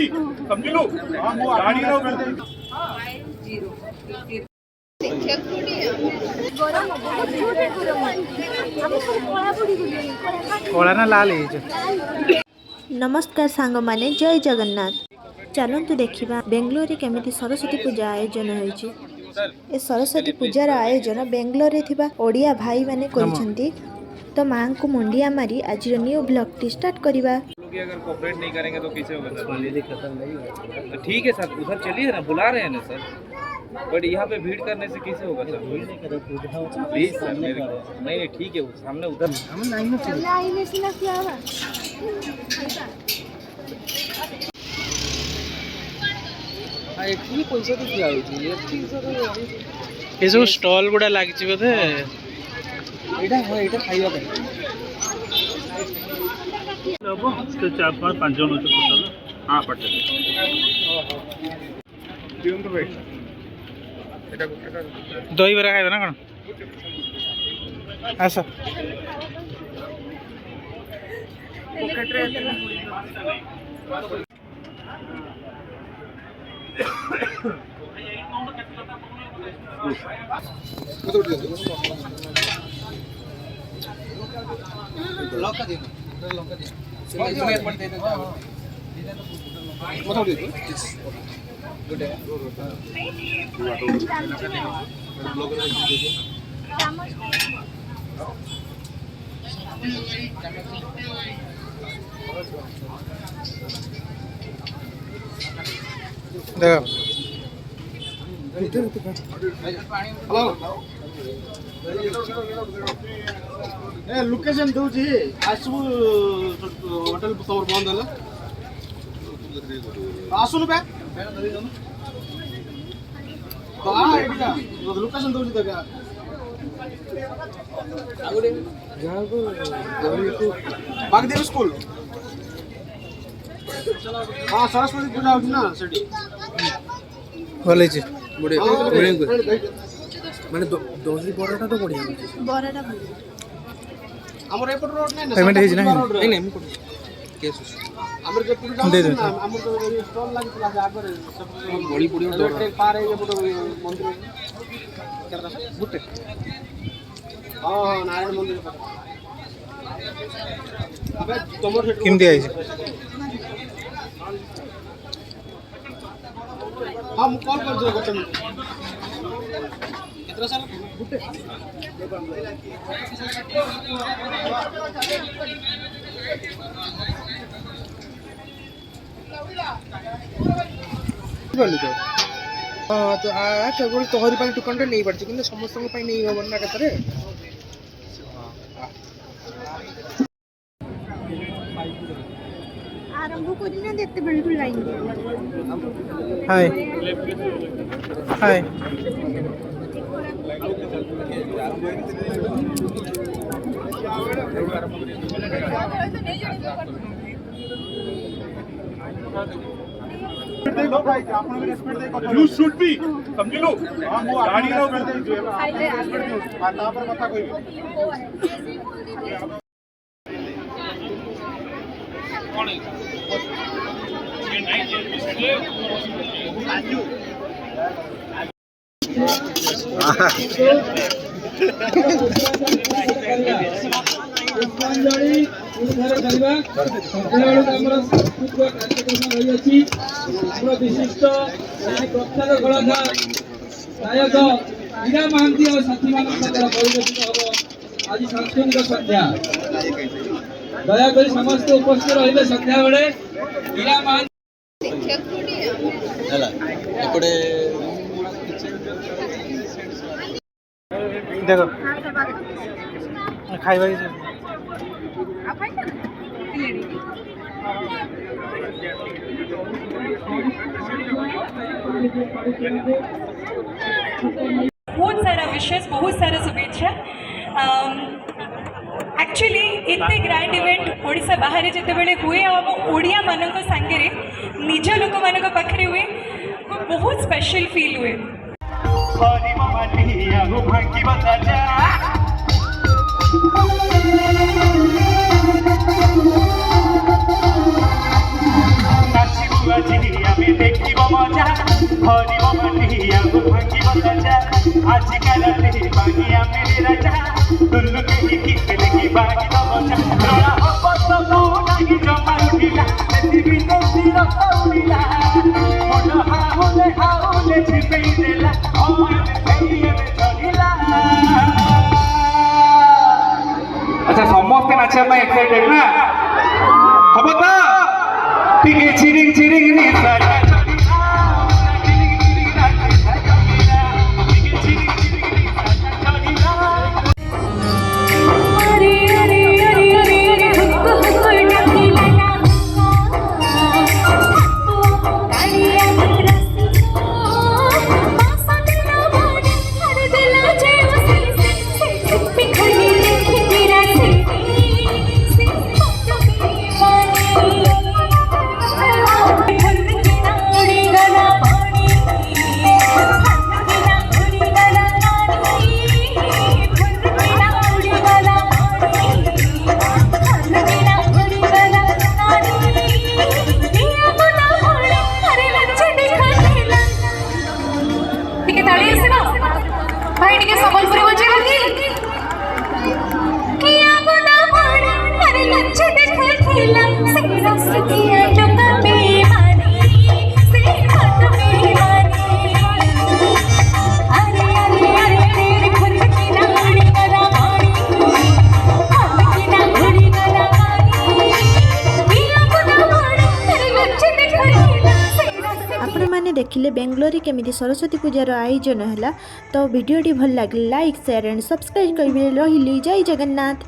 समझ लो गाड़ी लो कला ना लाल नमस्कार सांग माने जय जगन्नाथ। चलतु देखा बेंगलोर केमिति सरस्वती पूजा आयोजन होइछि। ए सरस्वती पूजार आयोजन बेंगलोर रे ओडिया भाई माने करिसेंती। तो मां को मुंडिया मारी आज न्यू ब्लॉग टी स्टार्ट करिबा। अगर कोऑपरेट नहीं करेंगे तो कैसे होगा सर? तो ठीक है सर, उधर चलिए ना, बुला रहे हैं ना सर, बट यहाँ पे भीड़ करने से कैसे होगा सर? प्लीज सर, नहीं ठीक है, सामने उधर ये सब स्टॉल गुड़ा लागिछि बोधे खाइबा अब तो 4-5 जन अच्छे टोटल। हाँ पटे दही बरा खाइबा ना कौन आस लोकेशन दूची आसबु होटल तमर बंद होला आसुनु बे एटा लोकेशन दूची त बागदेव स्कूल। हाँ सरस्वती पूजा होची ना सेठी भले छी माने दोसरी बराटा तो बढ़िया बराटा हमर एपट रोड नै ना पेमेंट हेज ना नहीं नहीं केस हमर जे पूरा दे दे हमर तो स्टॉल लागितला आगर बड़ी बड़ी ट्रेन पार है एपट मंदिर केरला गुटे हां नारायण मंदिर अबे तमर किम दिया है हां मु कॉल कर दे गोटे मिनट कितना साल गुटे हाँ तो केवल तोहरी टोकन नहीं पड़े कि समस्त नहीं हम ना कतरे आरंभ करिना देते बिल्कुल line hi hi you should be समझ लो गाड़ी लो तापर कथा कहबी पुष्पांजलि करवा कार्यक्रम रही विशिष्ट प्रख्यात कलाकार गायक मीरा महांती और साथी परिवर्तित हम आज सांस्कृतिक संध्या दयाकोरी समस्त उपस्थित रही संध्या बेले मीरा महांती देखो खाइबा बहुत सारा विशेष बहुत सारा शुभेच्छा। एक्चुअली इतने ग्रैंड इवेंट ओडिशा बाहर जिते बड़े हुए आम ओडिया मानक सांगे निज लोक मान पाखे हुए बहुत स्पेशल फील हुए। नाचिबु आजकल नहीं बागिया मेरे राजा दुल्लू के ही कितने की बागी तो बचा रोड़ा हो पत्तो को नहीं जमा उड़ीला तेरी भी तेरी रफ्ता उड़ीला मोटा हाउले छिपे देला और ये चलीला अच्छा समस्त नाचे में एक्साइटेड ना हम तो ठीक है चिरिंग चिरिंग नहीं सारा भाई टिके संबलपुरी बजे लगी किया बना बड़ा अरे लच्छे देखा खेला से रस किया टका बेमानी से हाथ बेमानी अरे तेरे खुद की ना उड़ी गला मारी हम की ना उड़ी गला मारी किया बना बड़ा अरे लच्छे देखा खेला से आपण मैंने देखिले बेंगलोर केमिति सरस्वती पूजार आयोजन है। तो वीडियोटी भल लगे लाइक शेयर एंड सब्सक्राइब करेंगे। रही जय जगन्नाथ।